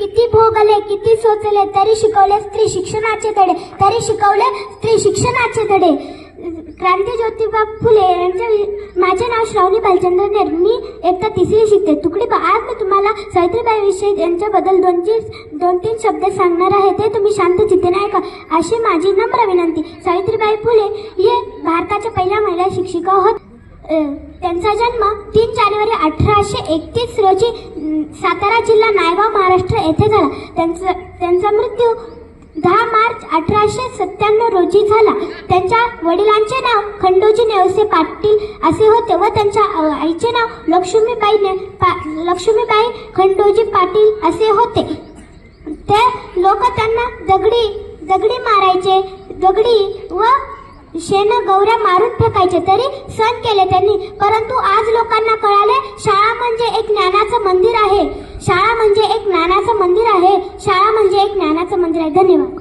किती भोगले किती सोचले तरी शिकवले स्त्री शिक्षणाचे धडे, तरी शिकवले स्त्री शिक्षणाचे धडे. क्रांती ज्योतिबा फुले यांचे. माझे नाव श्रावणी बालचंद्र नेर. मी इयत्ता 3री शिकते. तुकडी आज मी तुम्हाला सावित्रीबाई विषयी यांच्याबद्दल दोन तीन शब्द सांगणार आहे. ते तुम्ही शांत चित्तेने ऐका अशी माझी नम्र विनंती. सावित्रीबाई फुले हे भारताच्या पहिल्या महिला शिक्षिका होत. त्यांचा जन्म 3 जानेवारी 1831 रोजी सातारा जिल्हा नायगाव महाराष्ट्र येथे झाला. त्यांचा मृत्यू 10 मार्च 1897 रोजी झाला. त्यांच्या वडिलांचे नाव खंडोजी नेवसे पाटील असे होते व त्यांच्या आईचे नाव लक्ष्मीबाई खंडोजी पाटील असे होते. ते लोक त्यांना दगडी मारायचे, दगडी व शेण गौऱ्या मारून फेकायचे तरी सहन केले त्यांनी. परंतु आज लोकांना कळाले शाळा म्हणजे एक ज्ञानाचं मंदिर आहे. शाळा म्हणजे एक ज्ञानाचं मंदिर आहे. शाळा म्हणजे एक ज्ञानाचं मंदिर आहे. धन्यवाद.